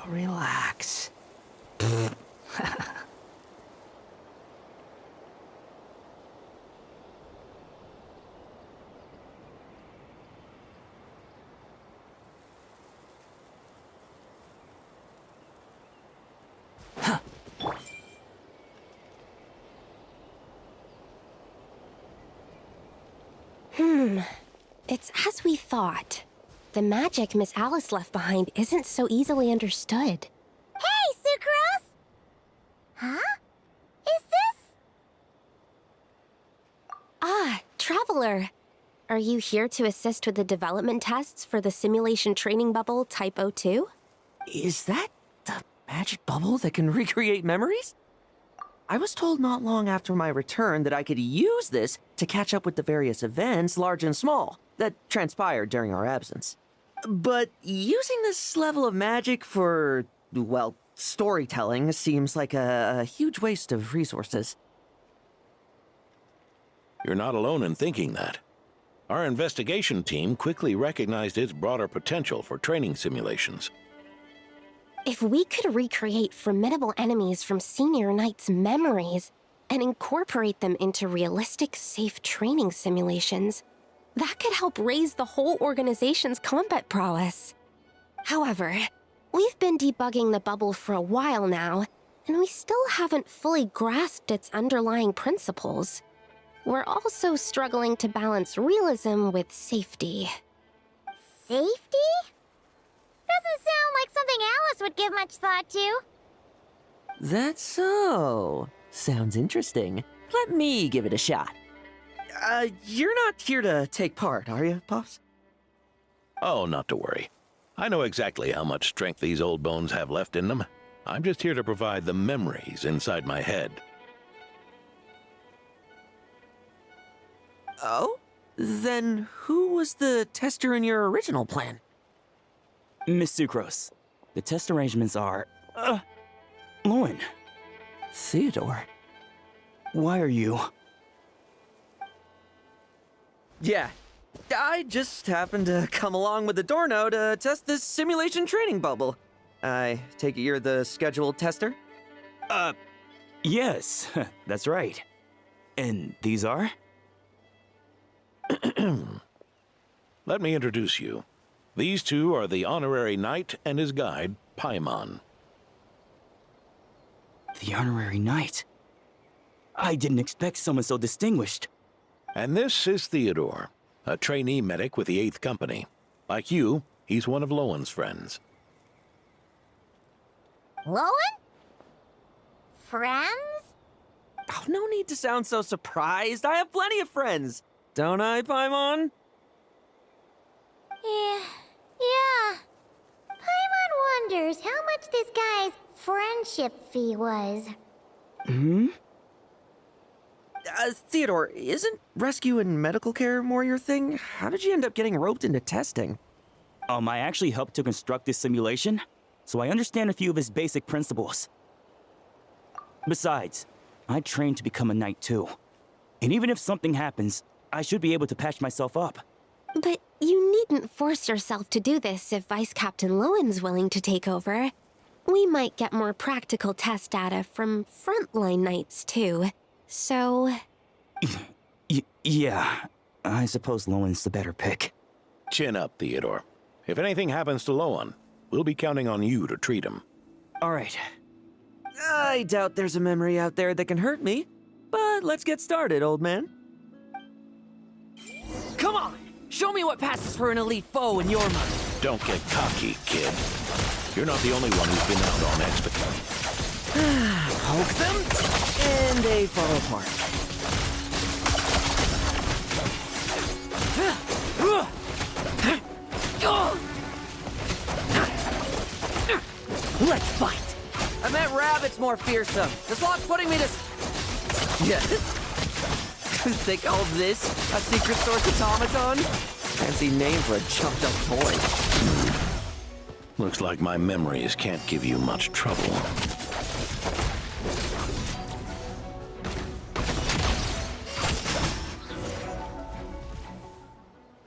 Relax. It's as we thought. The magic Miss Alice left behind isn't so easily understood. Hey, Sucrose! Huh? Is this? Ah, Traveler. Are you here to assist with the development tests for the simulation training bubble Type 02? Is that the magic bubble that can recreate memories? I was told not long after my return that I could use this to catch up with the various events, large and small, that transpired during our absence. But using this level of magic for, well, storytelling seems like a huge waste of resources. You're not alone in thinking that. Our investigation team quickly recognized its broader potential for training simulations. If we could recreate formidable enemies from Senior Knight's memories and incorporate them into realistic, safe training simulations, that could help raise the whole organization's combat prowess. However, we've been debugging the bubble for a while now, and we still haven't fully grasped its underlying principles. We're also struggling to balance realism with safety. Safety? Doesn't sound like something Alice would give much thought to. That's so. Sounds interesting. Let me give it a shot. You're not here to take part, are you, Pops? Oh, not to worry. I know exactly how much strength these old bones have left in them. I'm just here to provide the memories inside my head. Oh? Then who was the tester in your original plan? Miss Sucrose, the test arrangements are... Lohen, Theodore. why are you... Yeah, I just happened to come along with the Dorno to test this simulation training bubble. I take it you're the scheduled tester? Yes, that's right. And these are? Let me introduce you. These two are the honorary knight and his guide, Paimon. The honorary knight. I didn't expect someone so distinguished. And this is Theodore, a trainee medic with the 8th Company. Like you, he's one of Lohen's friends. Lohen? Friends? Oh, no need to sound so surprised. I have plenty of friends. Don't I, Paimon? Yeah. Paimon wonders how much this guy's friendship fee was. Theodore, isn't rescue and medical care more your thing? How did you end up getting roped into testing? I actually helped to construct this simulation, so I understand a few of its basic principles. Besides, I trained to become a knight too. And even if something happens, I should be able to patch myself up. But you needn't force yourself to do this if Vice Captain Lowen's willing to take over. We might get more practical test data from frontline knights too. So... Yeah, I suppose Lowen's the better pick. Chin up, Theodore. If anything happens to Lohen, we'll be counting on you to treat him. All right. I doubt there's a memory out there that can hurt me. But let's get started, old man. Come on! Show me what passes for an elite foe in your mind. Don't get cocky, kid. You're not the only one who's been out on expedition. Poke them, and they fall apart. Let's fight! I meant rabbit's more fearsome. This lot's putting me to... Yeah. They call this a secret source automaton? Fancy name for a chucked up toy. Looks like my memories can't give you much trouble.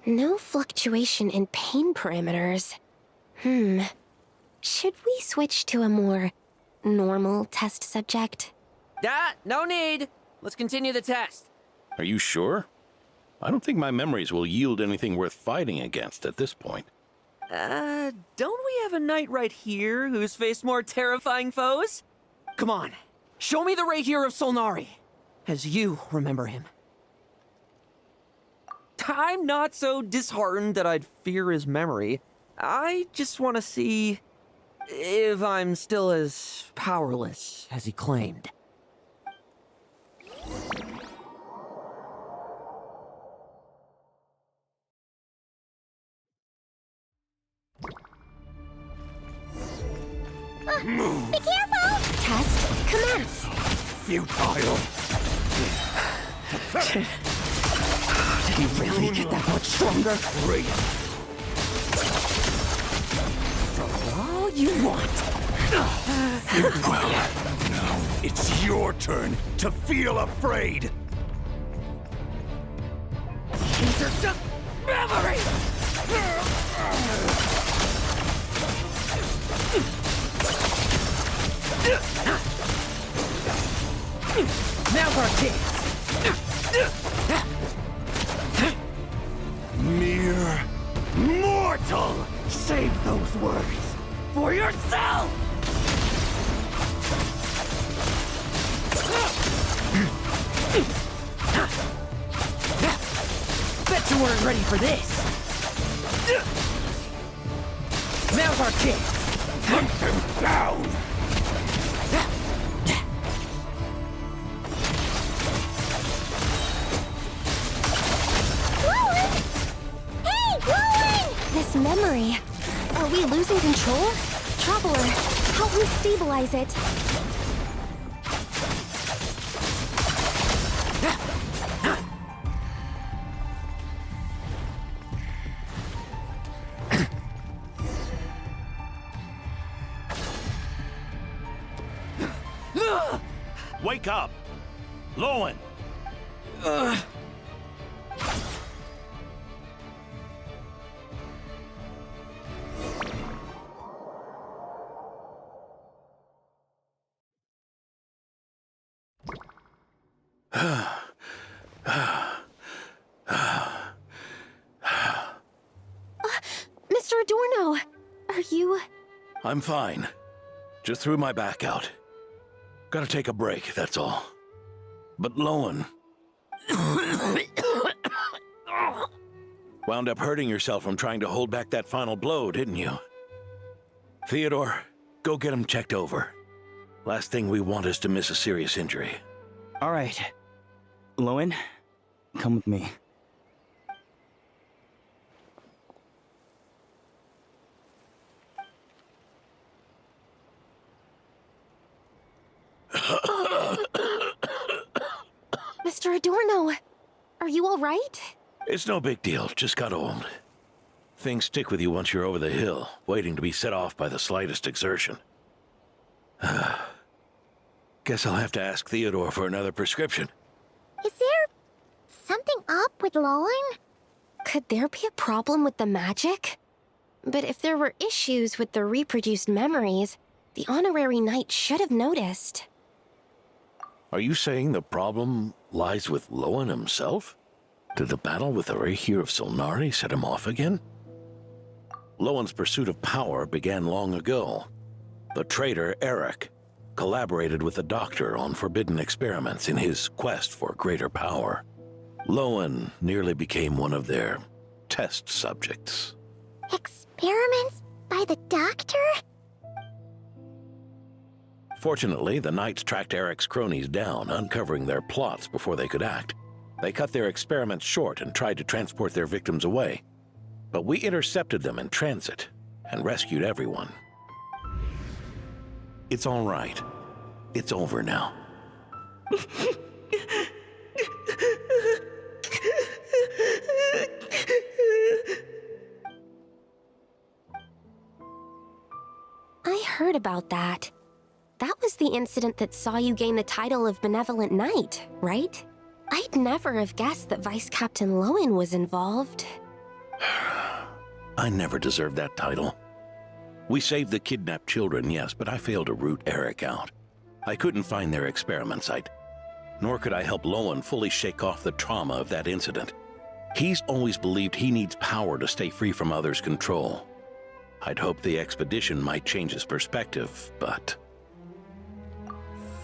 No fluctuation in pain parameters. Should we switch to a more normal test subject? No need. Let's continue the test. Are you sure? I don't think my memories will yield anything worth fighting against at this point. Don't we have a knight right here who's faced more terrifying foes? Come on, show me the Rahier of Solnari, as you remember him. I'm not so disheartened that I'd fear his memory. I just want to see if I'm still as powerless as he claimed. Be careful! Test commence. Futile. Did he really get that much stronger? Great. All you want. Well, now it's your turn to feel afraid. These are just memories! Now's our chance! Mere mortal! Save those words for yourself! Bet you weren't ready for this! Now's our chance! Hunt him down! This memory. Are we losing control? Traveler, help me stabilize it. Wake up! Lohen! Mr. Adorno, are you... I'm fine. Just threw my back out. Gotta take a break, that's all. But Lohen... wound up hurting yourself from trying to hold back that final blow, didn't you? Theodore, go get him checked over. Last thing we want is to miss a serious injury. All right. Lohen, come with me. Mr. Adorno, are you all right? It's no big deal, just got old. Things stick with you once you're over the hill, waiting to be set off by the slightest exertion. Guess I'll have to ask Theodore for another prescription. Is there something up with Lohen? Could there be a problem with the magic? But if there were issues with the reproduced memories, the honorary knight should have noticed. Are you saying the problem lies with Lohen himself? Did the battle with the Rahier of Solnari set him off again? Lohen's pursuit of power began long ago. The traitor, Eric, collaborated with the Doctor on forbidden experiments in his quest for greater power. Lohen nearly became one of their test subjects. Experiments by the Doctor? Fortunately, the Knights tracked Eric's cronies down, uncovering their plots before they could act. They cut their experiments short and tried to transport their victims away. But we intercepted them in transit and rescued everyone. It's all right. It's over now. I heard about that. That was the incident that saw you gain the title of Benevolent Knight, right? I'd never have guessed that Vice Captain Lohen was involved. I never deserved that title. We saved the kidnapped children, yes, but I failed to root Eric out. I couldn't find their experiment site, nor could I help Lohen fully shake off the trauma of that incident. He's always believed he needs power to stay free from others' control. I'd hoped the expedition might change his perspective, but...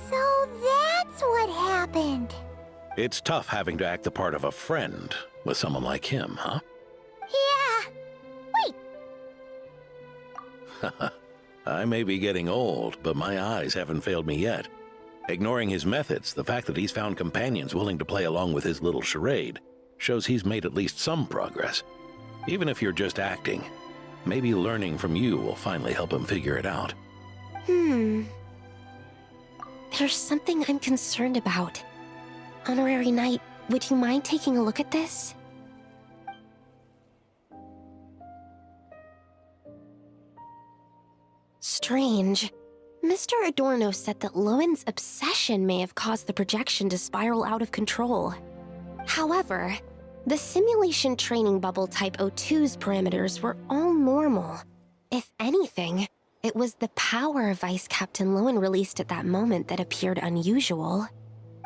So that's what happened. It's tough having to act the part of a friend with someone like him, huh? Yeah. Wait, I may be getting old, but my eyes haven't failed me yet. Ignoring his methods, the fact that he's found companions willing to play along with his little charade shows he's made at least some progress. Even if you're just acting, maybe learning from you will finally help him figure it out. There's something I'm concerned about. Honorary Knight, would you mind taking a look at this? Strange. Mr. Adorno said that Lowen's obsession may have caused the projection to spiral out of control. However, the simulation training bubble Type 02's parameters were all normal. If anything, it was the power Vice Captain Lohen released at that moment that appeared unusual.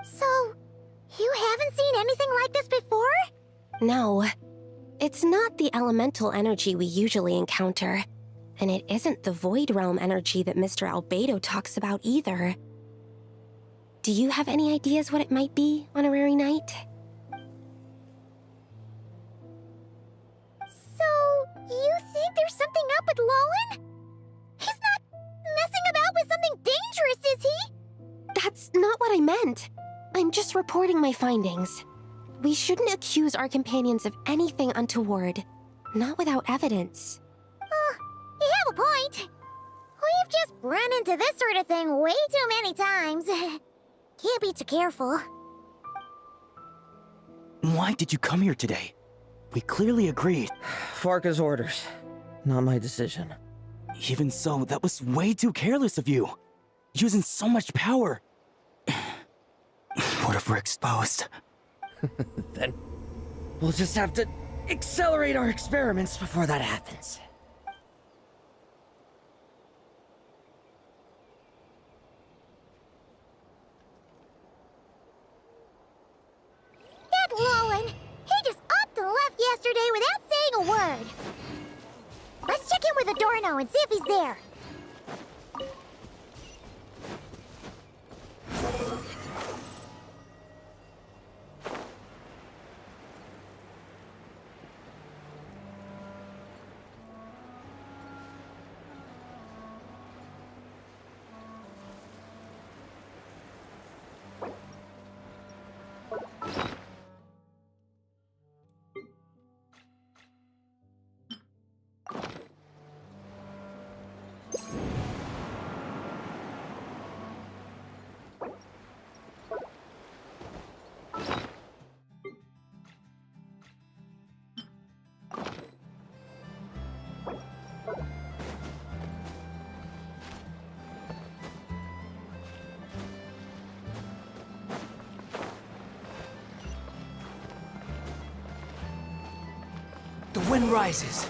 so you haven't seen anything like this before? No, it's not the elemental energy we usually encounter, and it isn't the Void Realm energy that Mr. Albedo talks about either. Do you have any ideas what it might be, Honorary Knight? So, you think there's something up with Lohen? He's not messing about with something dangerous, is he? That's not what I meant. I'm just reporting my findings. We shouldn't accuse our companions of anything untoward, not without evidence. You have a point. We've just run into this sort of thing way too many times. Can't be too careful. Why did you come here today? We clearly agreed. Farka's orders, not my decision. Even so, that was way too careless of you. Using so much power. What if we're exposed? Then we'll just have to accelerate our experiments before that happens. That Lohen, he just upped and left yesterday without saying a word. Let's check in with Adorno and see if he's there. The wind rises.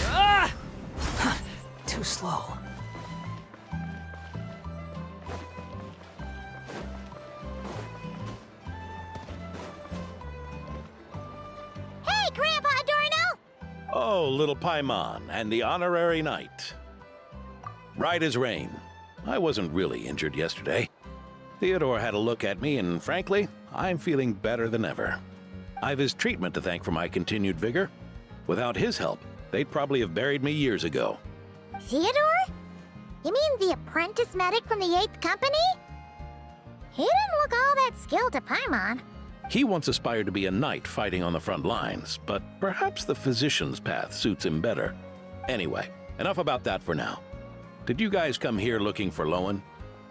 Ah! Too slow. Hey, Grandpa Adorno! Oh, little Paimon and the Honorary Knight. Right as rain. I wasn't really injured yesterday. Theodore had a look at me, and frankly, I'm feeling better than ever. I've his treatment to thank for my continued vigor. Without his help, they'd probably have buried me years ago. Theodore? You mean the apprentice medic from the 8th Company? He didn't look all that skilled to Paimon. He once aspired to be a knight fighting on the front lines, but perhaps the physician's path suits him better. Anyway, enough about that for now. Did you guys come here looking for Lohen?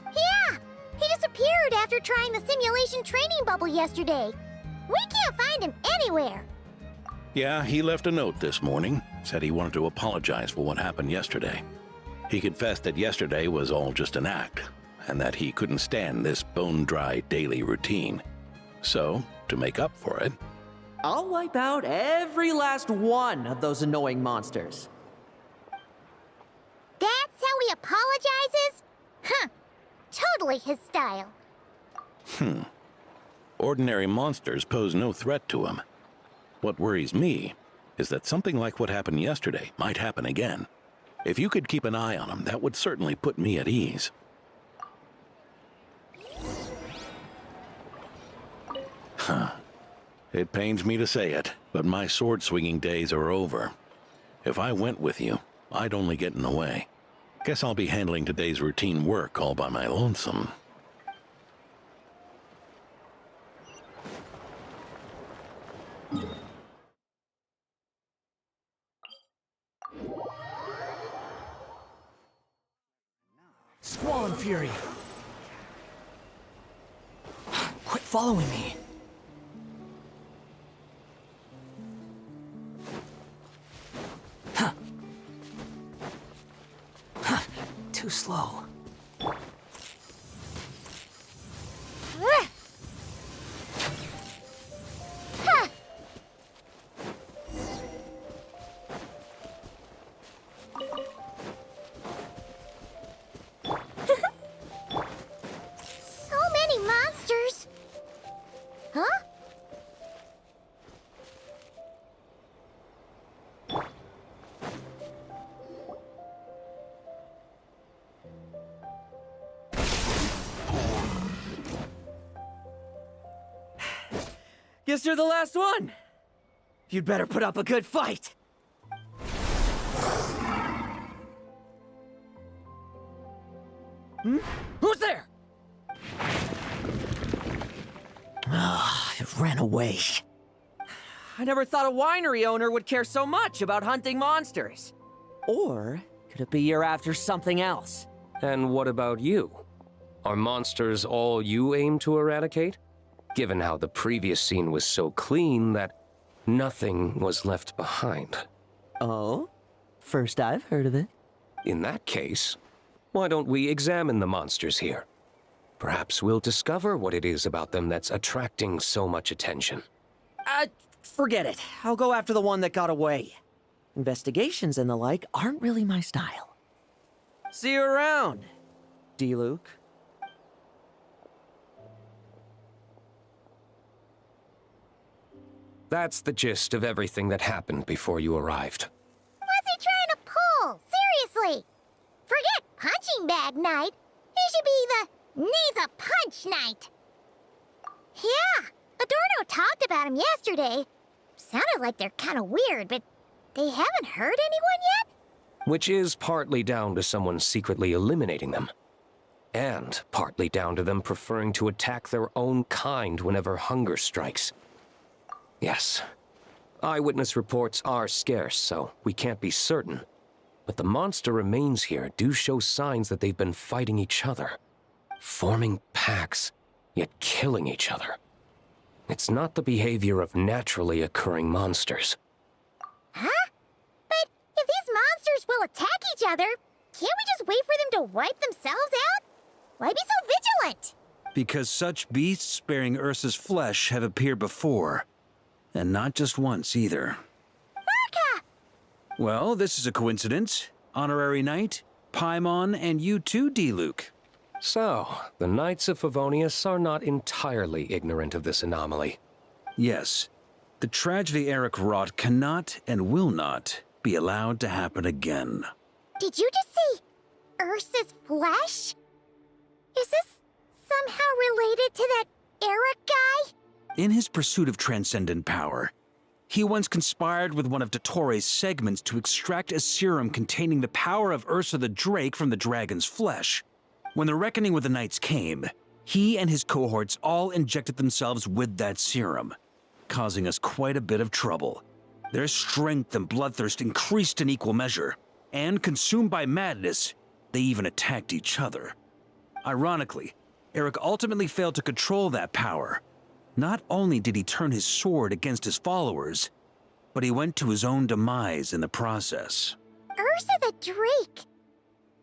Yeah! He disappeared after trying the simulation training bubble yesterday. We can't find him anywhere. Yeah, he left a note this morning. Said he wanted to apologize for what happened yesterday. He confessed that yesterday was all just an act, and that he couldn't stand this bone-dry daily routine. So, to make up for it, I'll wipe out every last one of those annoying monsters. That's how he apologizes? Huh. Totally his style. ordinary monsters pose no threat to him. What worries me is that something like what happened yesterday might happen again. If you could keep an eye on him, that would certainly put me at ease. It pains me to say it, but my sword-swinging days are over. If I went with you, I'd only get in the way. Guess I'll be handling today's routine work all by my lonesome. Squall Fury! Quit following me! Too slow. So many monsters. Huh? Guess you're the last one. You'd better put up a good fight. Who's there? It ran away. I never thought a winery owner would care so much about hunting monsters. Or could it be you're after something else? And what about you? Are monsters all you aim to eradicate? Given how the previous scene was so clean that nothing was left behind. Oh? First I've heard of it. In that case, why don't we examine the monsters here? Perhaps we'll discover what it is about them that's attracting so much attention. Forget it. I'll go after the one that got away. Investigations and the like aren't really my style. See you around, D-Luke. That's the gist of everything that happened before you arrived. What's he trying to pull? Seriously! Forget punching bag night. It should be the needs a punch night. Yeah, Adorno talked about him yesterday. Sounded like they're kind of weird, but they haven't hurt anyone yet? Which is partly down to someone secretly eliminating them. And partly down to them preferring to attack their own kind whenever hunger strikes. Yes, eyewitness reports are scarce, so we can't be certain. But the monster remains here do show signs that they've been fighting each other. Forming packs, yet killing each other. It's not the behavior of naturally occurring monsters. Huh? But if these monsters will attack each other, can't we just wait for them to wipe themselves out? Why be so vigilant? Because such beasts bearing Ursa's flesh have appeared before. And not just once, either. Varka! Well, this is a coincidence. Honorary Knight, Paimon, and you too, D-Luke. So, the Knights of Favonius are not entirely ignorant of this anomaly. Yes. The tragedy Eric wrought cannot and will not be allowed to happen again. Did you just see Ursa's flesh? Is this somehow related to that Eric guy? In his pursuit of transcendent power, he once conspired with one of Dottores' segments to extract a serum containing the power of Ursa the Drake from the dragon's flesh. When the reckoning with the Knights came, he and his cohorts all injected themselves with that serum, causing us quite a bit of trouble. Their strength and bloodthirst increased in equal measure, and consumed by madness, They even attacked each other. Ironically, Eric ultimately failed to control that power. Not only did he turn his sword against his followers, but he went to his own demise in the process. Ursa the Drake.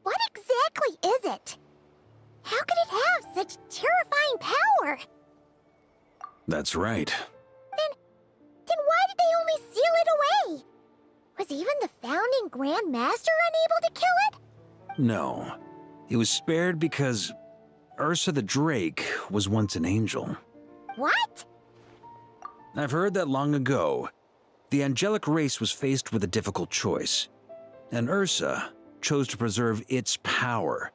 What exactly is it? How could it have such terrifying power? That's right. Then why did they only seal it away? Was even the founding Grand Master unable to kill it? No. It was spared because Ursa the Drake was once an angel. What? I've heard that long ago, the angelic race was faced with a difficult choice, and Ursa chose to preserve its power.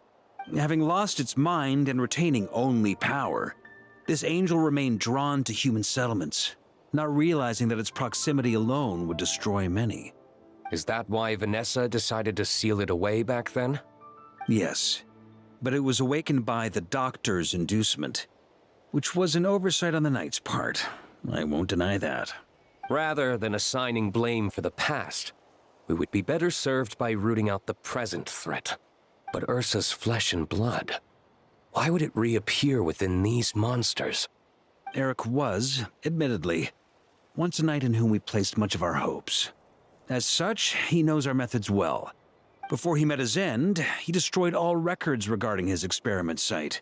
Having lost its mind and retaining only power, this angel remained drawn to human settlements, not realizing that its proximity alone would destroy many. Is that why Vanessa decided to seal it away back then? Yes, but it was awakened by the doctor's inducement, which was an oversight on the Knight's part. I won't deny that. Rather than assigning blame for the past, we would be better served by rooting out the present threat. But Ursa's flesh and blood, why would it reappear within these monsters? Eric was, admittedly, once a knight in whom we placed much of our hopes. As such, he knows our methods well. Before he met his end, he destroyed all records regarding his experiment site.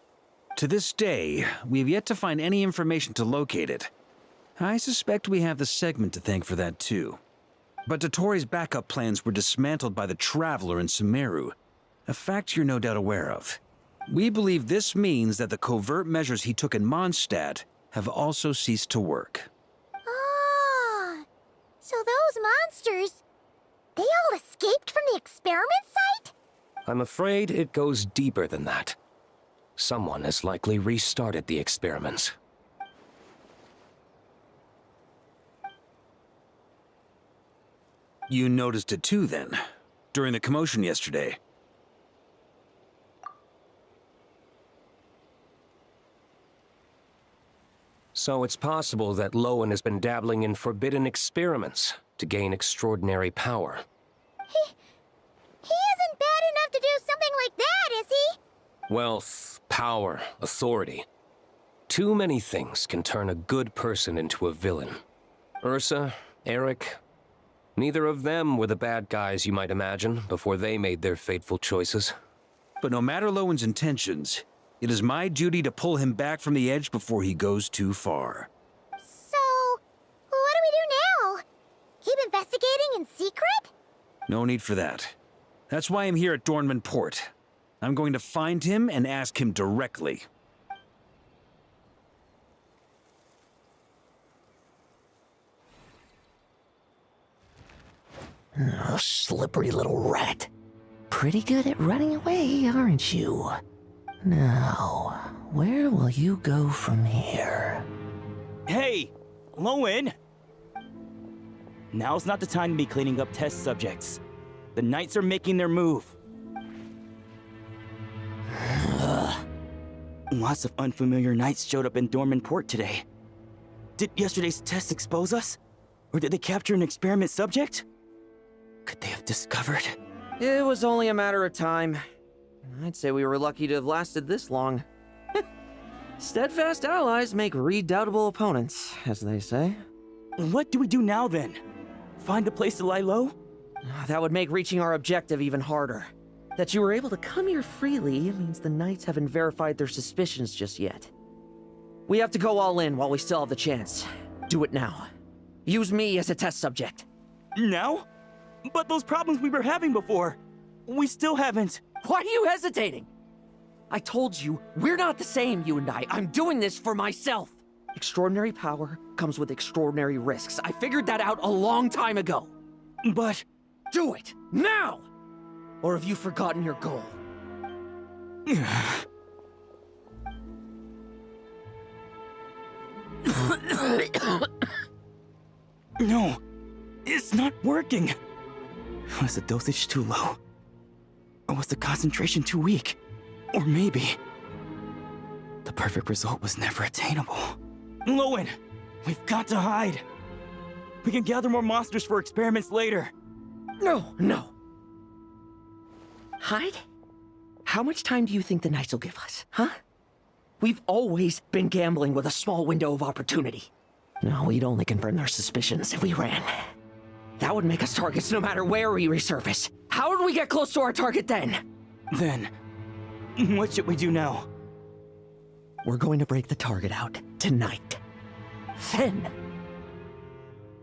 To this day, we have yet to find any information to locate it. I suspect we have the segment to thank for that too. But Dottoro's backup plans were dismantled by the Traveler in Sumeru, a fact you're no doubt aware of. We believe this means that the covert measures he took in Mondstadt have also ceased to work. Ah, so those monsters, they all escaped from the experiment site? I'm afraid it goes deeper than that. Someone has likely restarted the experiments. You noticed it too, then, during the commotion yesterday. So it's possible that Lohen has been dabbling in forbidden experiments to gain extraordinary power. He isn't bad enough to do something like that, is he? Wealth, power, authority. Too many things can turn a good person into a villain. Ursa, Eric, neither of them were the bad guys you might imagine before they made their fateful choices. But no matter Lowen's intentions, it is my duty to pull him back from the edge before he goes too far. So, what do we do now? Keep investigating in secret? No need for that. That's why I'm here at Dornman Port. I'm going to find him and ask him directly. Oh, slippery little rat. Pretty good at running away, aren't you? Now, where will you go from here? Hey, Lohen! Now's not the time to be cleaning up test subjects. The Knights are making their move. Lots of unfamiliar Knights showed up in Dorman Port today. Did yesterday's test expose us? Or did they capture an experiment subject? Could they have discovered? It was only a matter of time. I'd say we were lucky to have lasted this long. Steadfast allies make redoubtable opponents, as they say. What do we do now then? Find a place to lie low? That would make reaching our objective even harder. That you were able to come here freely means the Knights haven't verified their suspicions just yet. We have to go all in while we still have the chance. Do it now. Use me as a test subject. Now? But those problems we were having before, we still haven't. Why are you hesitating? I told you, we're not the same, you and I. I'm doing this for myself. Extraordinary power comes with extraordinary risks. I figured that out a long time ago. But... Do it, now! Or have you forgotten your goal? No, it's not working. Was the dosage too low? Or was the concentration too weak? Or maybe... the perfect result was never attainable. Lohen, we've got to hide. We can gather more monsters for experiments later. No. Hide? How much time do you think the Knights will give us, huh? We've always been gambling with a small window of opportunity. No, we'd only confirm their suspicions if we ran. That would make us targets no matter where we resurface. How would we get close to our target then? Then, what should we do now? We're going to break the target out tonight. Then,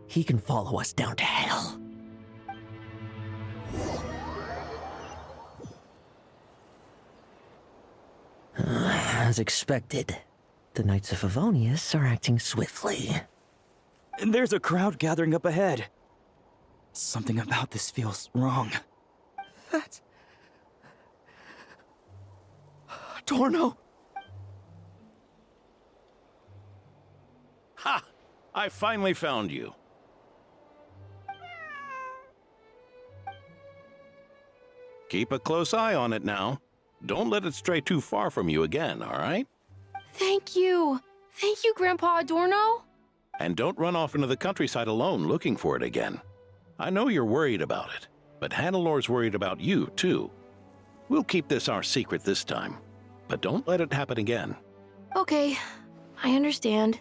he can follow us down to hell. As expected, the Knights of Favonius are acting swiftly. There's a crowd gathering up ahead. Something about this feels wrong. That's... Adorno! Ha! I finally found you. Keep a close eye on it now. Don't let it stray too far from you again, all right? Thank you. Thank you, Grandpa Adorno. And don't run off into the countryside alone looking for it again. I know you're worried about it, but Hannelor's worried about you, too. We'll keep this our secret this time, but don't let it happen again. Okay, I understand.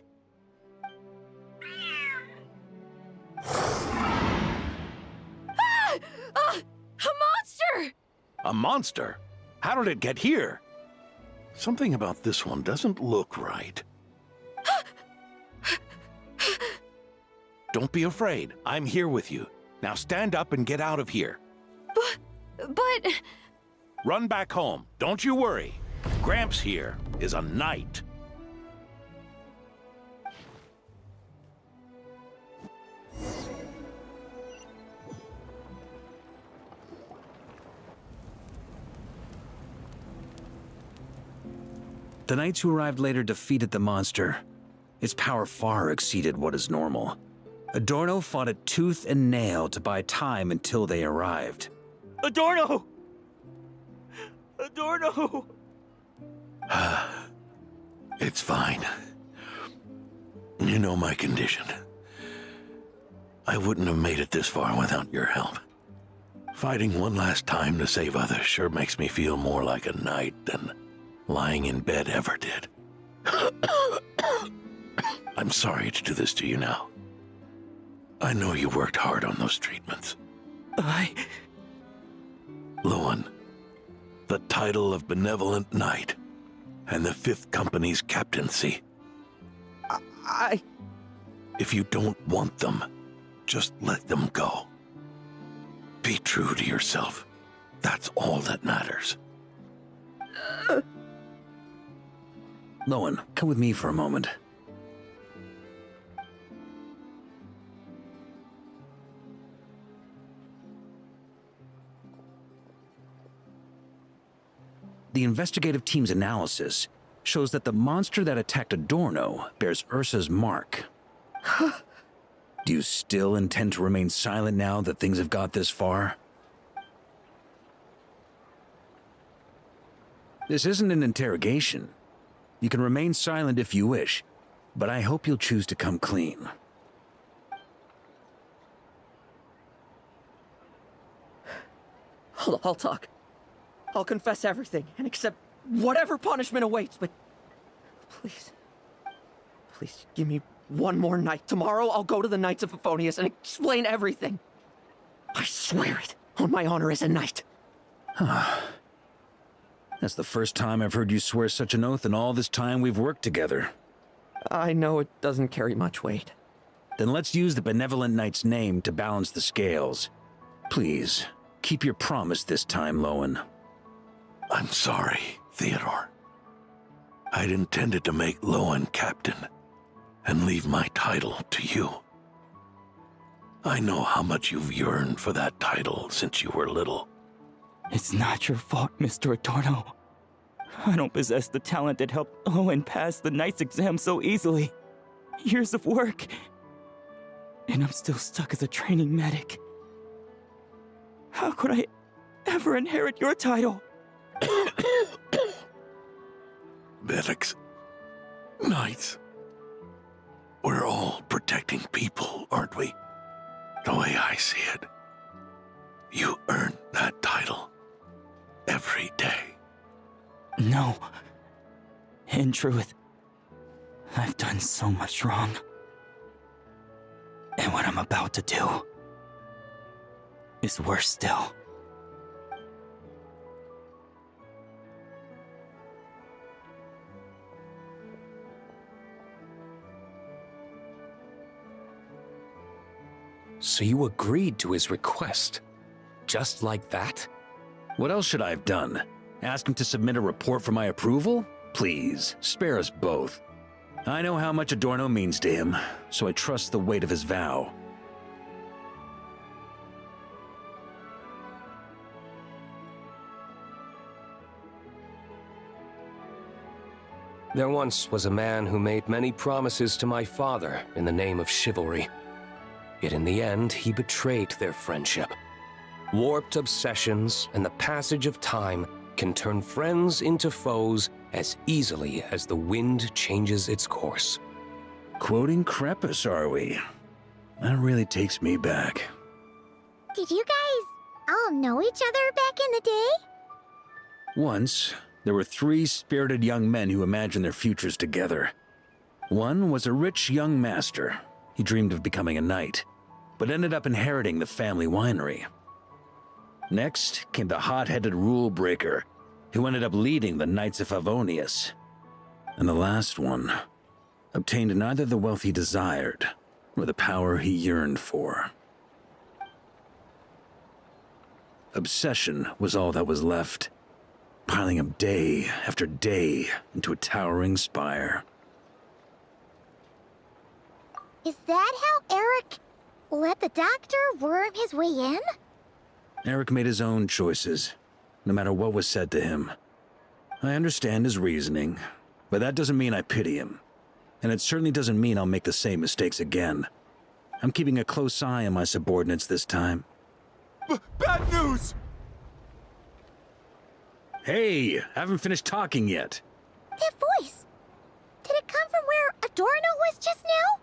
A monster! A monster? How did it get here? Something about this one doesn't look right. Don't be afraid. I'm here with you. Now stand up and get out of here. But... Run back home. Don't you worry. Gramps here is a knight. The knights who arrived later defeated the monster. Its power far exceeded what is normal. Adorno fought it tooth and nail to buy time until they arrived. Adorno! Adorno! It's fine. You know my condition. I wouldn't have made it this far without your help. Fighting one last time to save others sure makes me feel more like a knight than lying in bed ever did. I'm sorry to do this to you now. I know you worked hard on those treatments. Lohen, the title of Benevolent Knight and the 5th Company's captaincy. If you don't want them, just let them go. Be true to yourself. That's all that matters. Lohen, come with me for a moment. The investigative team's analysis shows that the monster that attacked Adorno bears Ursa's mark. Do you still intend to remain silent now that things have got this far? This isn't an interrogation. You can remain silent if you wish, but I hope you'll choose to come clean. I'll talk. I'll confess everything and accept whatever punishment awaits, but please, please give me one more night. Tomorrow I'll go to the Knights of Favonius and explain everything. I swear it on my honor as a knight. That's the first time I've heard you swear such an oath in all this time we've worked together. I know it doesn't carry much weight. Then let's use the Benevolent Knight's name to balance the scales. Please, keep your promise this time, Lohen. I'm sorry, Theodore. I'd intended to make Lohen captain and leave my title to you. I know how much you've yearned for that title since you were little. It's not your fault, Mr. Adorno. I don't possess the talent that helped Lohen pass the knight's exam so easily. Years of work. And I'm still stuck as a training medic. How could I ever inherit your title? Medics, knights, we're all protecting people, aren't we? The way I see it, you earn that title every day. No. In truth, I've done so much wrong. And what I'm about to do is worse still. So you agreed to his request? Just like that? What else should I have done? Ask him to submit a report for my approval? Please, spare us both. I know how much Adorno means to him, so I trust the weight of his vow. There once was a man who made many promises to my father in the name of chivalry. Yet in the end, he betrayed their friendship. Warped obsessions and the passage of time can turn friends into foes as easily as the wind changes its course. Quoting Crepus, are we? That really takes me back. Did you guys all know each other back in the day? Once, there were 3 spirited young men who imagined their futures together. One was a rich young master. He dreamed of becoming a knight, but ended up inheriting the family winery. Next came the hot-headed rule breaker, who ended up leading the Knights of Favonius. And the last one obtained neither the wealth he desired, nor the power he yearned for. Obsession was all that was left, piling up day after day into a towering spire. Is that how Eric let the doctor worm his way in? Eric made his own choices, no matter what was said to him. I understand his reasoning, but that doesn't mean I pity him. And it certainly doesn't mean I'll make the same mistakes again. I'm keeping a close eye on my subordinates this time. Bad news! Hey, haven't finished talking yet. That voice! Did it come from where Adorno was just now?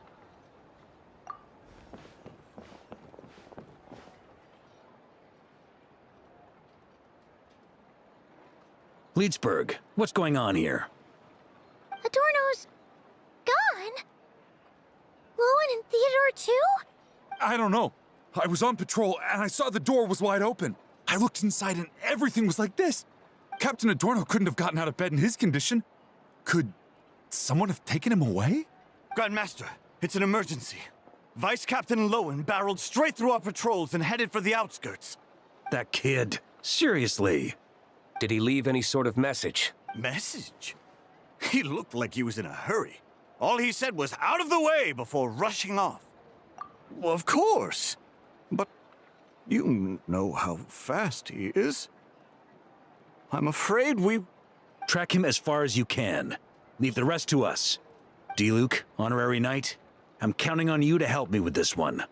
Leedsburg, what's going on here? Adorno's gone? Lohen and Theodore too? I don't know. I was on patrol and I saw the door was wide open. I looked inside and everything was like this. Captain Adorno couldn't have gotten out of bed in his condition. Could someone have taken him away? Grandmaster, it's an emergency. Vice Captain Lohen barreled straight through our patrols and headed for the outskirts. That kid. Seriously. Did he leave any sort of message? Message? He looked like he was in a hurry. All he said was out of the way before rushing off. Well, of course. But you know how fast he is. I'm afraid we... Track him as far as you can. Leave the rest to us. D-Luke, honorary knight, I'm counting on you to help me with this one.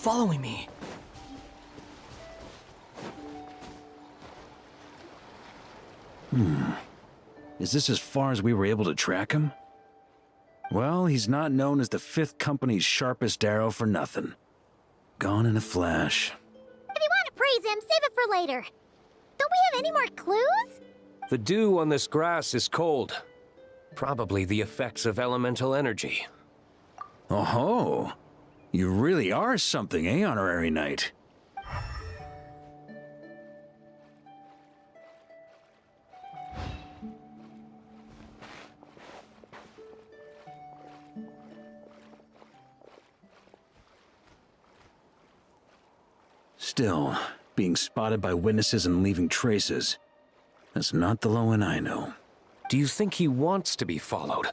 following me. Is this as far as we were able to track him? Well, he's not known as the 5th Company's sharpest arrow for nothing. Gone in a flash. If you want to praise him, save it for later. Don't we have any more clues? The dew on this grass is cold. Probably the effects of elemental energy. Oh-ho! You really are something, eh, Honorary Knight? Still, being spotted by witnesses and leaving traces, that's not the Lohen I know. Do you think he wants to be followed?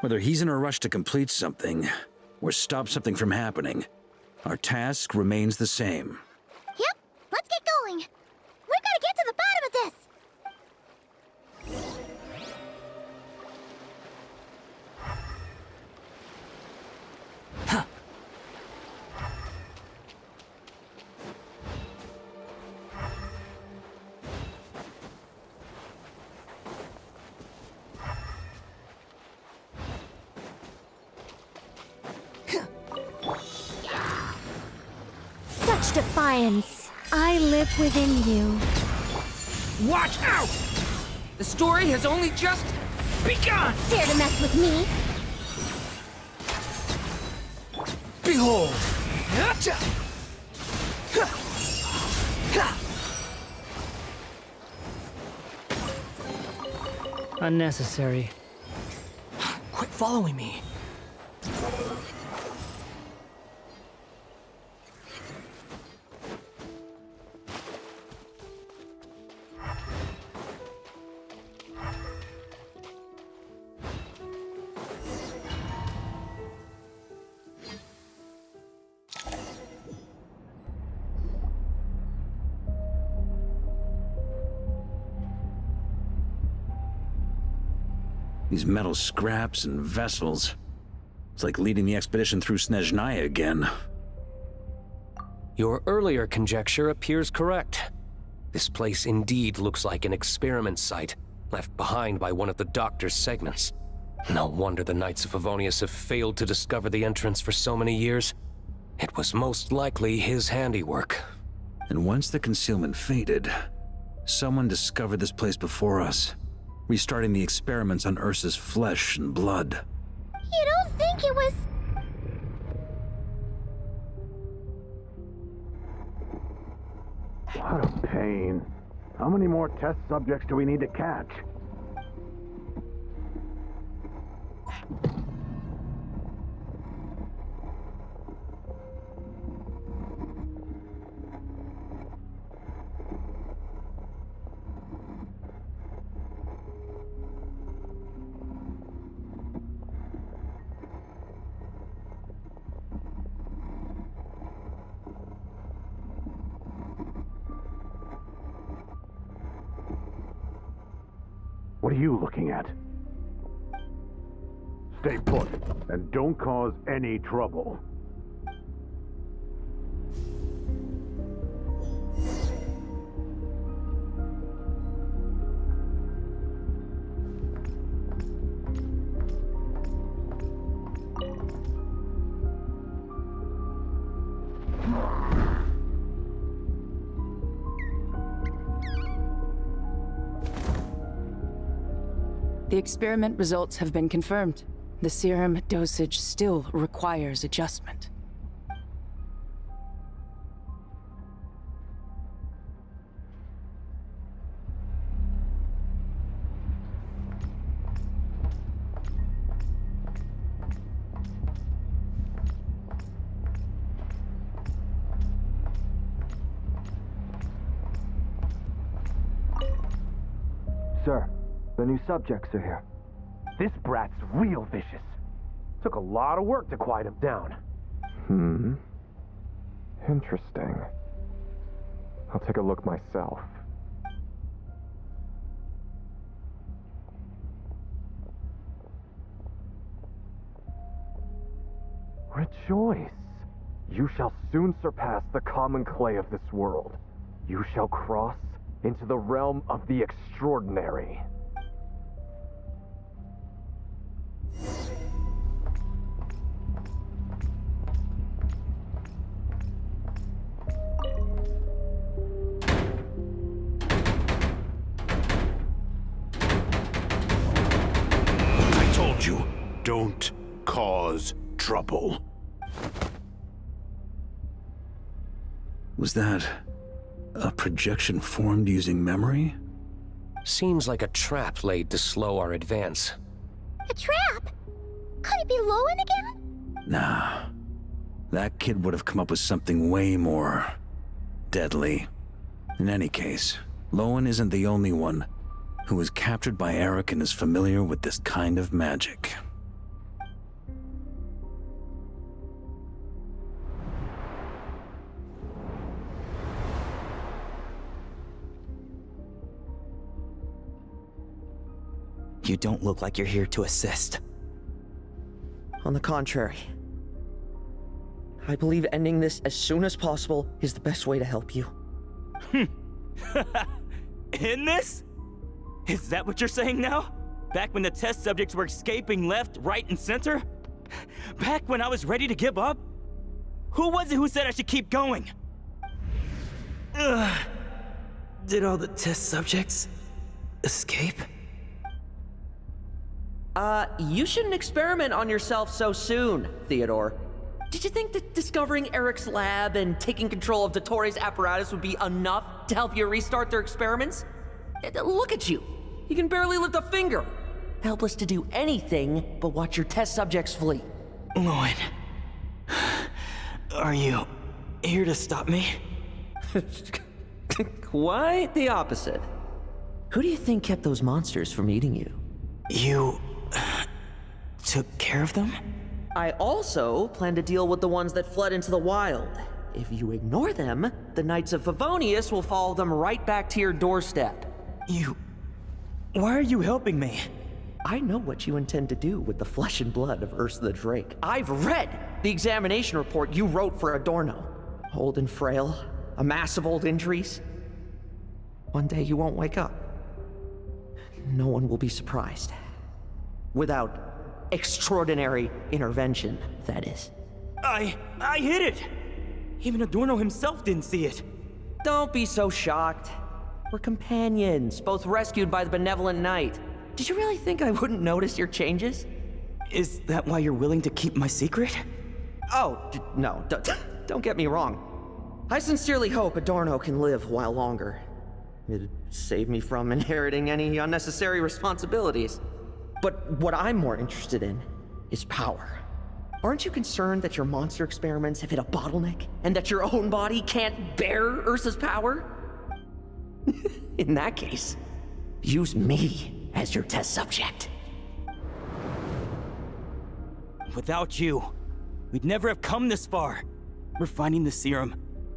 Whether he's in a rush to complete something, or stop something from happening, our task remains the same. Yep, let's get going. We've got to get to the bottom of this. Such defiance. I live within you. Watch out! The story has only just begun! Dare to mess with me? Behold! Unnecessary. Quit following me. These metal scraps and vessels. It's like leading the expedition through Snezhnaya again. Your earlier conjecture appears correct. This place indeed looks like an experiment site, left behind by one of the Doctor's segments. No wonder the Knights of Favonius have failed to discover the entrance for so many years. It was most likely his handiwork. And once the concealment faded, someone discovered this place before us, restarting the experiments on Ursa's flesh and blood. You don't think it was... What a pain. How many more test subjects do we need to catch? What are you looking at? Stay put, and don't cause any trouble. The experiment results have been confirmed. The serum dosage still requires adjustment. Sir, the new subjects are here. This brat's real vicious. Took a lot of work to quiet him down. Interesting. I'll take a look myself. Rejoice. You shall soon surpass the common clay of this world. You shall cross into the realm of the extraordinary. I told you, don't cause trouble. Was that a projection formed using memory? Seems like a trap laid to slow our advance. A trap? Could it be Lohen again? Nah. That kid would have come up with something way more deadly. In any case, Lohen isn't the only one who was captured by Eric and is familiar with this kind of magic. You don't look like you're here to assist. On the contrary, I believe ending this as soon as possible is the best way to help you. In this? Is that what you're saying now? Back when the test subjects were escaping left, right, and center? Back when I was ready to give up? Who was it who said I should keep going? Ugh. Did all the test subjects escape? You shouldn't experiment on yourself so soon, Theodore. Did you think that discovering Eric's lab and taking control of Dottores' apparatus would be enough to help you restart their experiments? Look at you. You can barely lift a finger. Helpless to do anything but watch your test subjects flee. Lohen, are you here to stop me? Quite the opposite. Who do you think kept those monsters from eating you? You took care of them? I also plan to deal with the ones that fled into the wild. If you ignore them, the Knights of Favonius will follow them right back to your doorstep. Why are you helping me? I know what you intend to do with the flesh and blood of Ursa the Drake. I've read the examination report you wrote for Adorno. Old and frail, a mass of old injuries. One day you won't wake up. No one will be surprised. Without extraordinary intervention, that is. I hid it! Even Adorno himself didn't see it. Don't be so shocked. We're companions, both rescued by the benevolent knight. Did you really think I wouldn't notice your changes? Is that why you're willing to keep my secret? Oh, no, don't get me wrong. I sincerely hope Adorno can live a while longer. It'd save me from inheriting any unnecessary responsibilities. But what I'm more interested in is power. Aren't you concerned that your monster experiments have hit a bottleneck and that your own body can't bear Ursa's power? In that case, use me as your test subject. Without you, we'd never have come this far. Refining the serum,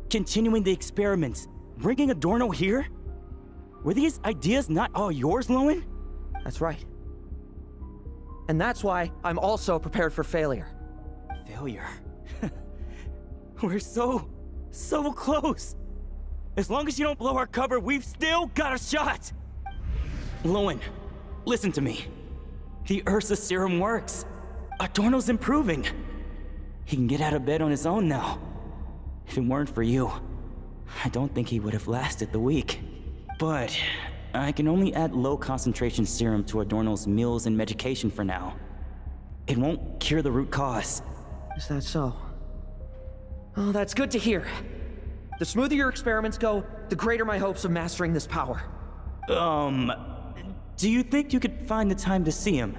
continuing the experiments, bringing Adorno here? Were these ideas not all yours, Lohen? That's right. And that's why I'm also prepared for failure. Failure? We're so close. As long as you don't blow our cover, we've still got a shot. Lohen, listen to me. The Ursa serum works. Adorno's improving. He can get out of bed on his own now. If it weren't for you, I don't think he would have lasted the week. But I can only add low concentration serum to Adorno's meals and medication for now. It won't cure the root cause. Is that so? Oh, that's good to hear. The smoother your experiments go, the greater my hopes of mastering this power. Do you think you could find the time to see him?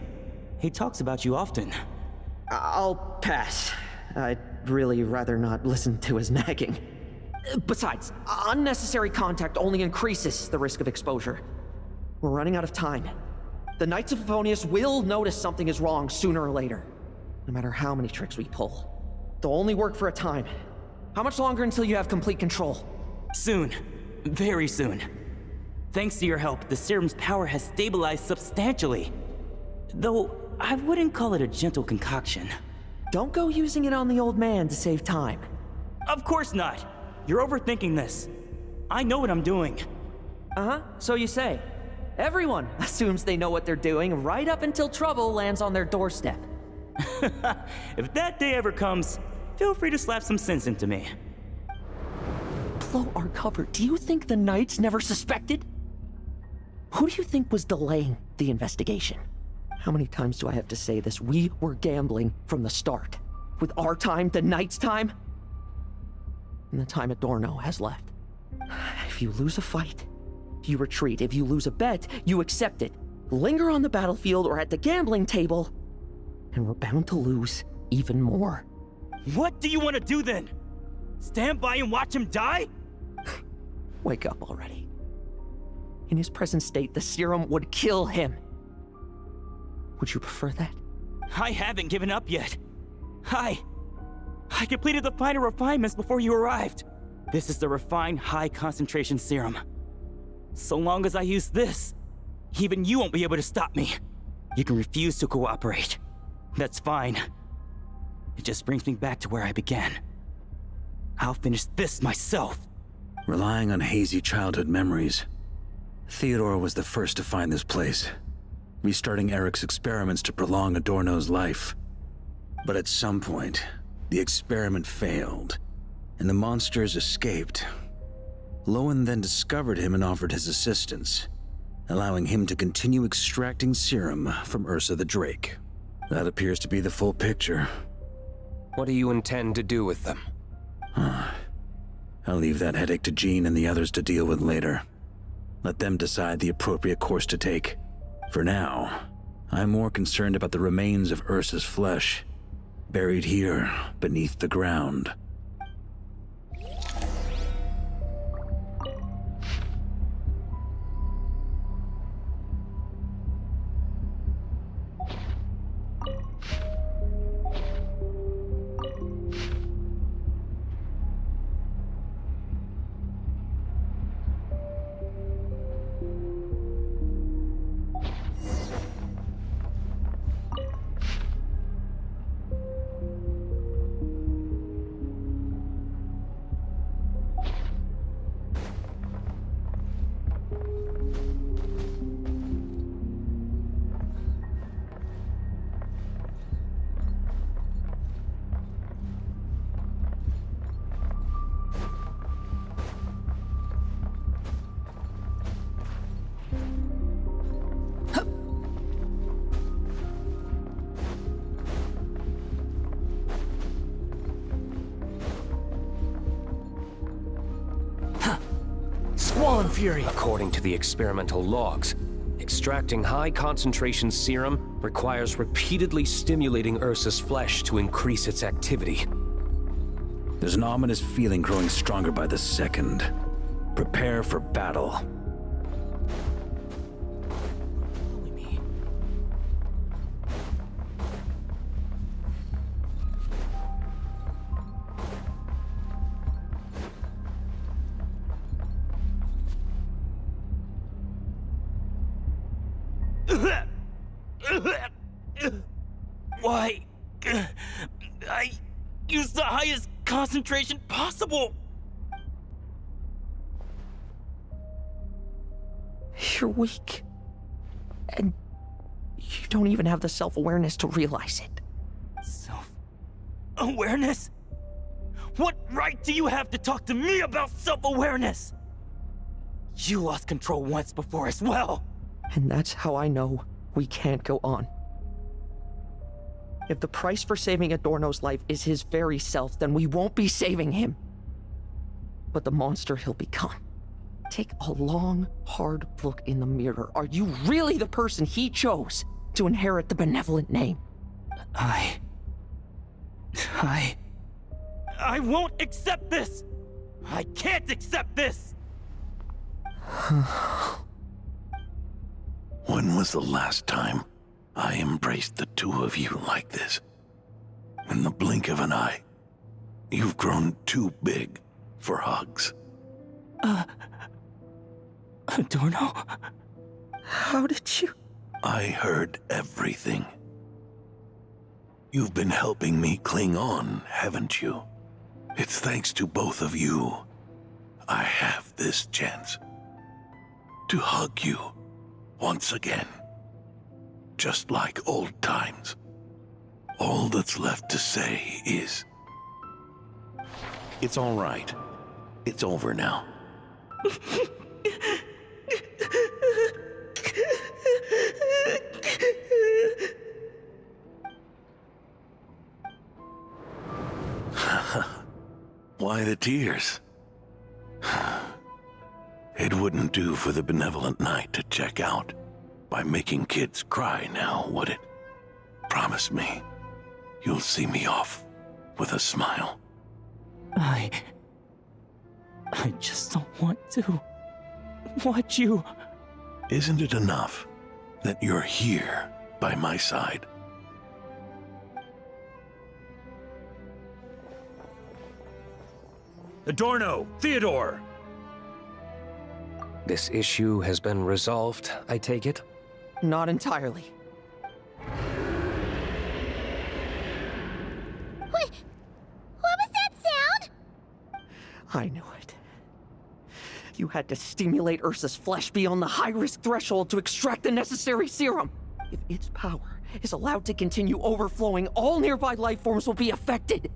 He talks about you often. I'll pass. I'd really rather not listen to his nagging. Besides, unnecessary contact only increases the risk of exposure. We're running out of time. The Knights of Favonius will notice something is wrong sooner or later, no matter how many tricks we pull. They'll only work for a time. How much longer until you have complete control? Soon. Very soon. Thanks to your help, the serum's power has stabilized substantially. Though, I wouldn't call it a gentle concoction. Don't go using it on the old man to save time. Of course not. You're overthinking this. I know what I'm doing. Uh-huh, so you say. Everyone assumes they know what they're doing right up until trouble lands on their doorstep. If that day ever comes, feel free to slap some sense into me. Blow our cover. Do you think the Knights never suspected? Who do you think was delaying the investigation? How many times do I have to say this? We were gambling from the start. With our time, the Knights' time, and the time Adorno has left. If you lose a fight, you retreat. If you lose a bet, you accept it. Linger on the battlefield or at the gambling table, and we're bound to lose even more. What do you want to do then? Stand by and watch him die? Wake up already. In his present state, the serum would kill him. Would you prefer that? I haven't given up yet. I completed the final refinements before you arrived. This is the refined high-concentration serum. So long as I use this, even you won't be able to stop me. You can refuse to cooperate. That's fine. It just brings me back to where I began. I'll finish this myself. Relying on hazy childhood memories, Theodore was the first to find this place, restarting Eric's experiments to prolong Adorno's life. But at some point, the experiment failed, and the monsters escaped. Lohen then discovered him and offered his assistance, allowing him to continue extracting serum from Ursa the Drake. That appears to be the full picture. What do you intend to do with them? I'll leave that headache to Jean and the others to deal with later. Let them decide the appropriate course to take. For now, I'm more concerned about the remains of Ursa's flesh, buried here beneath the ground. Squall Fury! According to the experimental logs, extracting high-concentration serum requires repeatedly stimulating Ursa's flesh to increase its activity. There's an ominous feeling growing stronger by the second. Prepare for battle. Why? I used the highest concentration possible. You're weak. And you don't even have the self-awareness to realize it. Self-awareness? What right do you have to talk to me about self-awareness? You lost control once before as well. And that's how I know we can't go on. If the price for saving Adorno's life is his very self, then we won't be saving him, but the monster he'll become. Take a long, hard look in the mirror. Are you really the person he chose to inherit the benevolent name? I won't accept this! I can't accept this! When was the last time I embraced the two of you like this? In the blink of an eye, you've grown too big for hugs. Adorno? How did you? I heard everything. You've been helping me cling on, haven't you? It's thanks to both of you I have this chance to hug you once again. Just like old times. All that's left to say is... It's all right. It's over now. Why the tears? It wouldn't do for the benevolent knight to check out by making kids cry now, would it? Promise me, you'll see me off with a smile. I just don't want to watch you. Isn't it enough that you're here by my side? Adorno! Theodore! This issue has been resolved, I take it? Not entirely. What was that sound? I knew it. You had to stimulate Ursa's flesh beyond the high-risk threshold to extract the necessary serum. If its power is allowed to continue overflowing, all nearby life forms will be affected.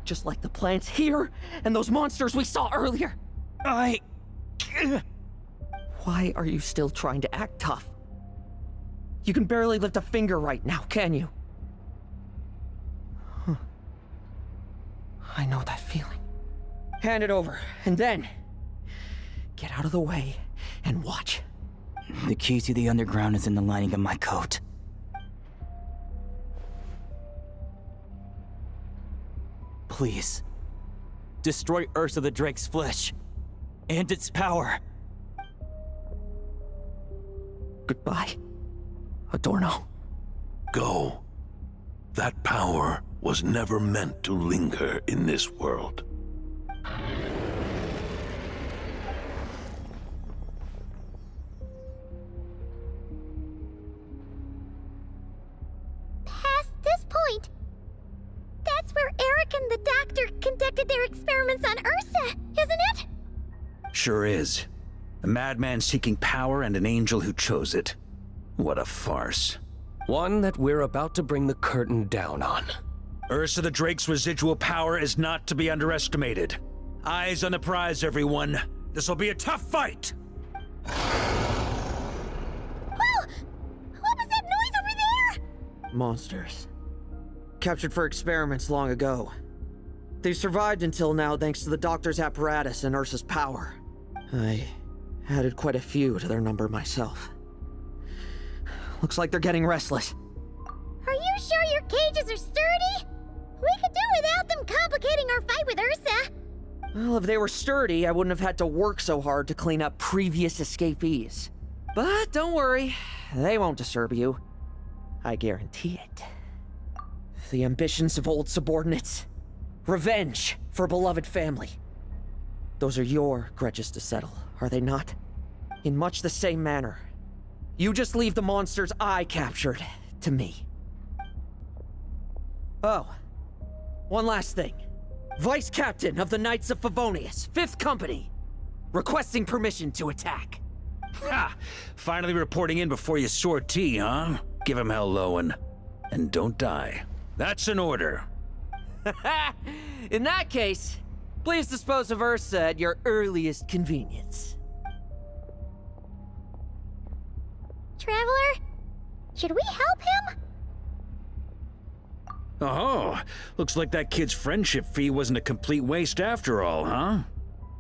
Just like the plants here and those monsters we saw earlier. Why are you still trying to act tough? You can barely lift a finger right now, can you? Huh. I know that feeling. Hand it over, and then... get out of the way and watch. The key to the underground is in the lining of my coat. Please, destroy Ursa the Drake's flesh and its power. Goodbye, Adorno. Go. That power was never meant to linger in this world. Past this point, that's where Eric and the doctor conducted their experiments on Ursa, isn't it? Sure is. A madman seeking power and an angel who chose it. What a farce. One that we're about to bring the curtain down on. Ursa the Drake's residual power is not to be underestimated. Eyes on the prize, everyone. This'll be a tough fight! Whoa! What was that noise over there? Monsters. Captured for experiments long ago. They survived until now thanks to the doctor's apparatus and Ursa's power. I added quite a few to their number myself. Looks like they're getting restless. Are you sure your cages are sturdy? We could do without them complicating our fight with Ursa. Well, if they were sturdy, I wouldn't have had to work so hard to clean up previous escapees. But don't worry, they won't disturb you. I guarantee it. The ambitions of old subordinates. Revenge for beloved family. Those are your grudges to settle, are they not? In much the same manner. You just leave the monsters I captured to me. Oh, one last thing. Vice Captain of the Knights of Favonius, 5th Company, requesting permission to attack. Ha! Finally reporting in before you sortie, huh? Give him hell, Lohen. And don't die. That's an order. In that case, please dispose of Ursa at your earliest convenience. Traveler, should we help him? Oh, looks like that kid's friendship fee wasn't a complete waste after all, huh?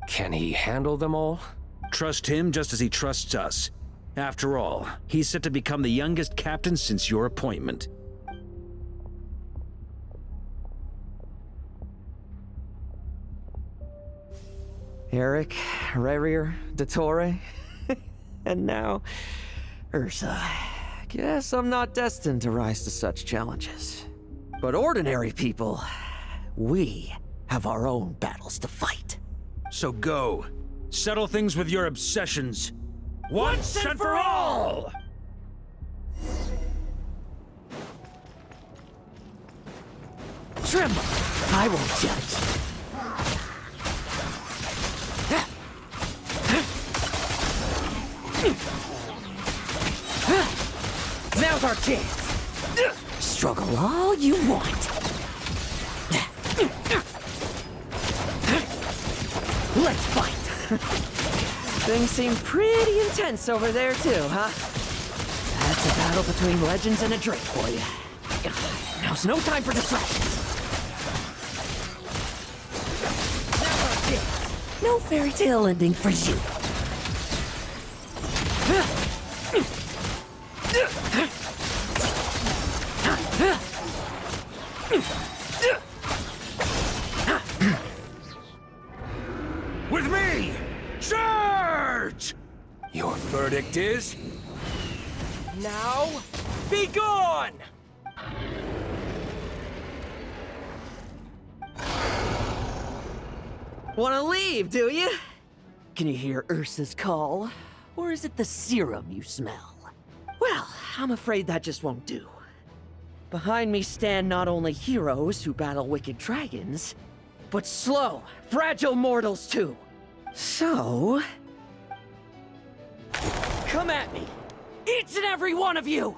Can he handle them all? Trust him just as he trusts us. After all, he's set to become the youngest captain since your appointment. Eric, Rarier, Dottore, and now Ursa. Guess I'm not destined to rise to such challenges. But ordinary people, we have our own battles to fight. So go. Settle things with your obsessions. Once and for all! Tremble! I won't judge. Now's our chance. Struggle all you want. Let's fight. Things seem pretty intense over there too, huh? That's a battle between legends and a drake for you. Now's no time for distractions. Now's our chance. No fairy tale ending for you. With me! Charge! Your verdict is... now, be gone! Wanna leave, do you? Can you hear Ursa's call? Or is it the serum you smell? Well, I'm afraid that just won't do. Behind me stand not only heroes who battle wicked dragons, but slow, fragile mortals too. So... come at me! Each and every one of you!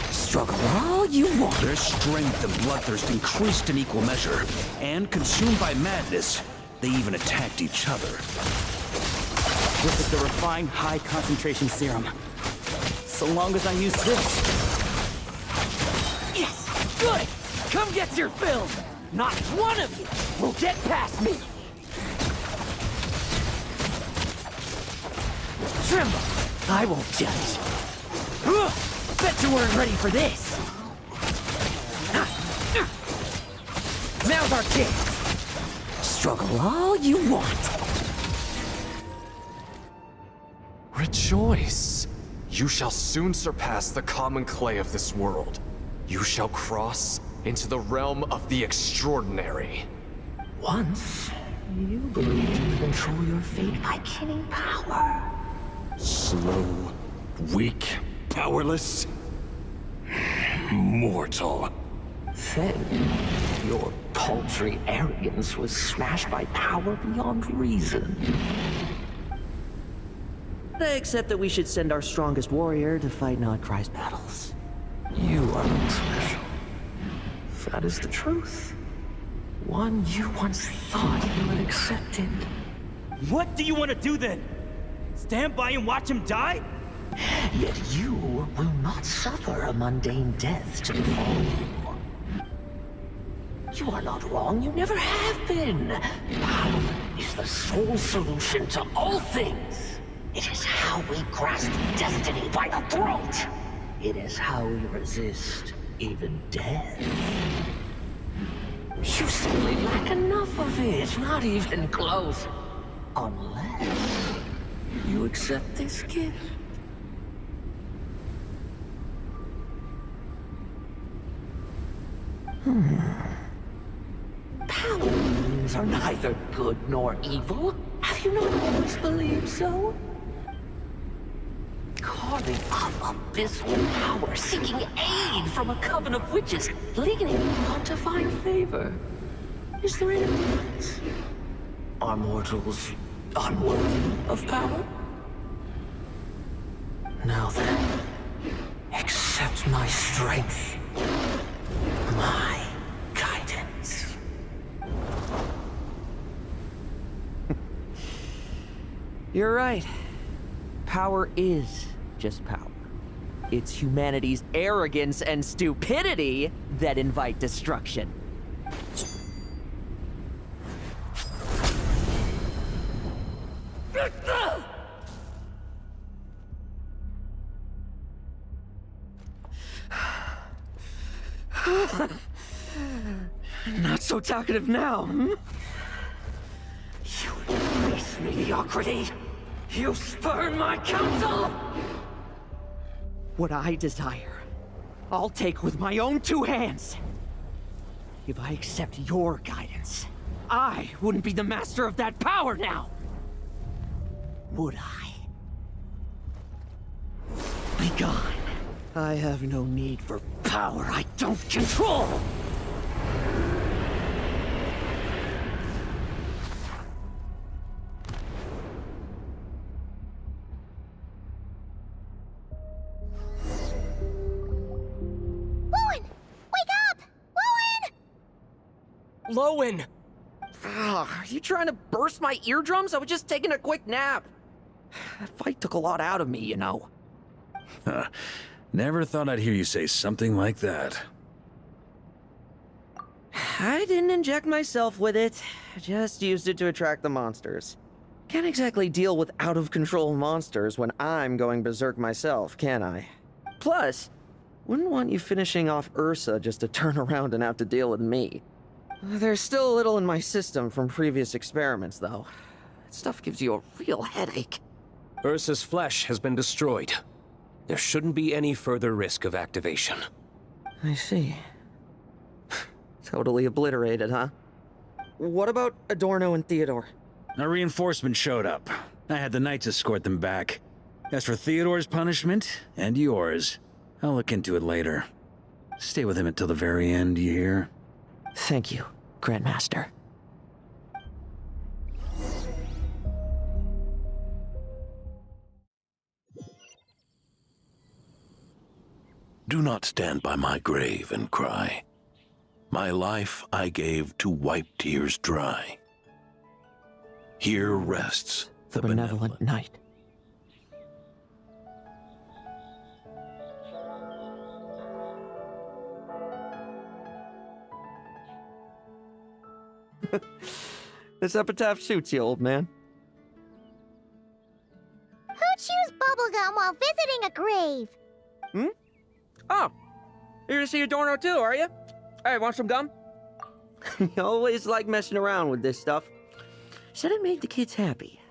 Struggle all you want. Their strength and bloodthirst increased in equal measure, and consumed by madness, they even attacked each other. This is the refined high-concentration serum. So long as I use this. Yes! Good! Come get your fill! Not one of you will get past me! Tremble! I won't judge. Bet you weren't ready for this! Now's our chance! Struggle all you want! Rejoice! You shall soon surpass the common clay of this world. You shall cross into the realm of the extraordinary. Once, you believed you could control your fate by killing power. Slow, weak, powerless, mortal. Then, your paltry arrogance was smashed by power beyond reason. Except that we should send our strongest warrior to fight Nodcry's battles. You are not special. That is the truth. One you once thought you had accepted. What do you want to do then? Stand by and watch him die? Yet you will not suffer a mundane death to befall you. You are not wrong, you never have been. Power is the sole solution to all things. It is how we grasp destiny by the throat. It is how we resist even death. You simply lack enough of it, not even close. Unless you accept this gift. Powers are neither good nor evil. Have you not always believed so? Carving up abyssal power, seeking aid from a coven of witches, leaning on to find favor. Is there any difference? Are mortals unworthy of power? Now then, accept my strength, my guidance. You're right. Power is just power. It's humanity's arrogance and stupidity that invite destruction. Not so talkative now, hmm? You embrace mediocrity. You spurn my counsel. What I desire, I'll take with my own two hands. If I accept your guidance, I wouldn't be the master of that power now. Would I? Be gone. I have no need for power I don't control! Lohen! Wake up! Lohen! Lohen! Ugh, are you trying to burst my eardrums? I was just taking a quick nap. That fight took a lot out of me, you know. Huh. Never thought I'd hear you say something like that. I didn't inject myself with it. I just used it to attract the monsters. Can't exactly deal with out-of-control monsters when I'm going berserk myself, can I? Plus, wouldn't want you finishing off Ursa just to turn around and have to deal with me. There's still a little in my system from previous experiments, though. That stuff gives you a real headache. Ursa's flesh has been destroyed. There shouldn't be any further risk of activation. I see. Totally obliterated, huh? What about Adorno and Theodore? A reinforcement showed up. I had the Knights escort them back. As for Theodore's punishment, and yours, I'll look into it later. Stay with him until the very end, you hear? Thank you, Grandmaster. Do not stand by my grave and cry. My life I gave to wipe tears dry. Here rests The benevolent knight. This epitaph suits you, old man. Who chews bubblegum while visiting a grave? Oh, you're to see Adorno too, are you? Hey, want some gum? You always like messing around with this stuff. Said it made the kids happy.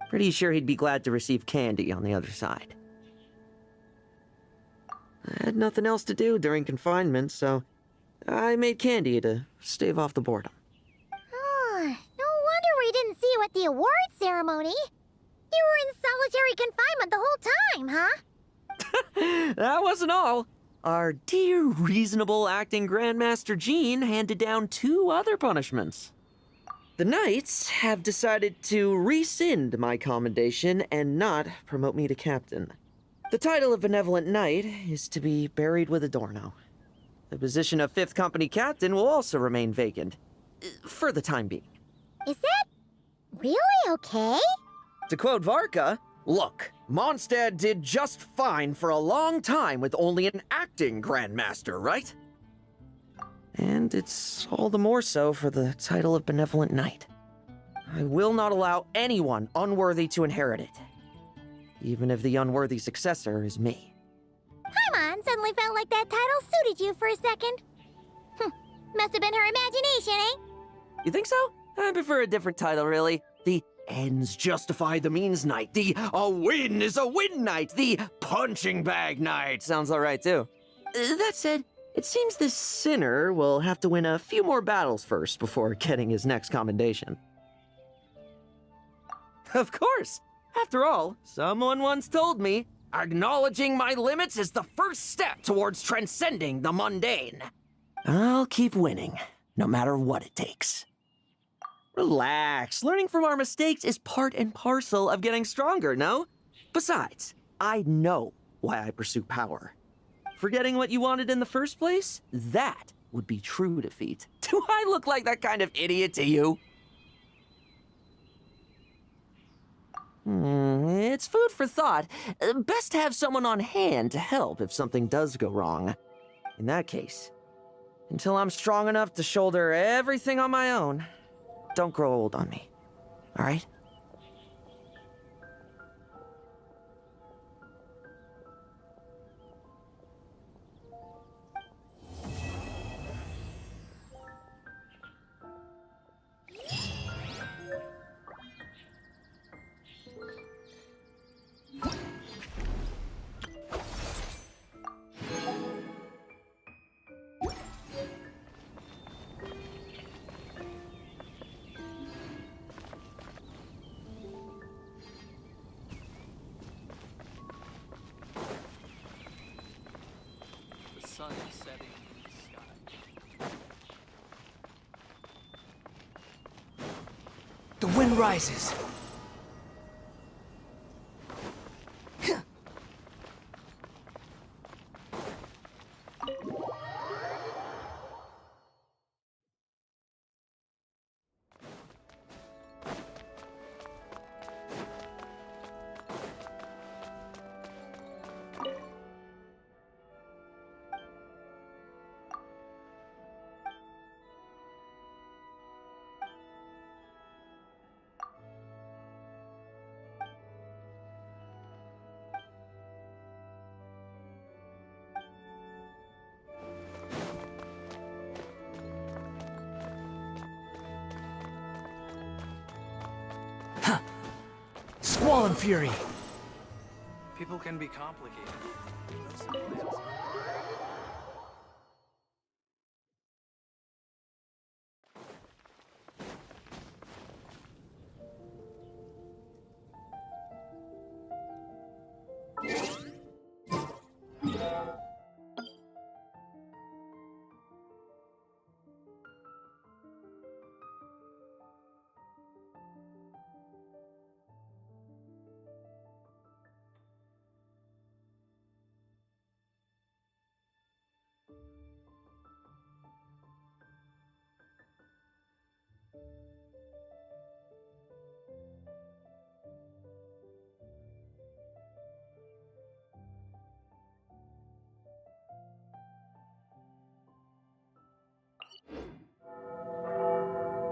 Pretty sure he'd be glad to receive candy on the other side. I had nothing else to do during confinement, so I made candy to stave off the boredom. Oh, no wonder we didn't see you at the award ceremony. You were in solitary confinement the whole time, huh? That wasn't all. Our dear, reasonable acting Grandmaster Jean handed down 2 other punishments. The Knights have decided to rescind my commendation and not promote me to captain. The title of Benevolent Knight is to be buried with Adorno. The position of 5th Company Captain will also remain vacant, for the time being. Is that really okay? To quote Varka, look, Mondstadt did just fine for a long time with only an acting Grandmaster, right? And it's all the more so for the title of Benevolent Knight. I will not allow anyone unworthy to inherit it, even if the unworthy successor is me. Paimon suddenly felt like that title suited you for a second. Must have been her imagination, eh? You think so? I prefer a different title, really. The ends justify the means knight. The a win is a win knight. The punching bag knight. Sounds alright, too. That said, it seems this sinner will have to win a few more battles first before getting his next commendation. Of course! After all, someone once told me, acknowledging my limits is the first step towards transcending the mundane. I'll keep winning, no matter what it takes. Relax. Learning from our mistakes is part and parcel of getting stronger, no? Besides, I know why I pursue power. Forgetting what you wanted in the first place? That would be true defeat. Do I look like that kind of idiot to you? It's food for thought. Best to have someone on hand to help if something does go wrong. In that case, until I'm strong enough to shoulder everything on my own, don't grow old on me, all right? sun setting in the sky. The wind rises. Squall and fury. People can be complicated.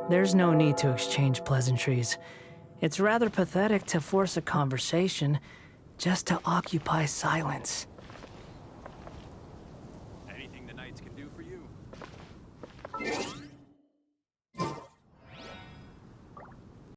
There's no need to exchange pleasantries. It's rather pathetic to force a conversation just to occupy silence.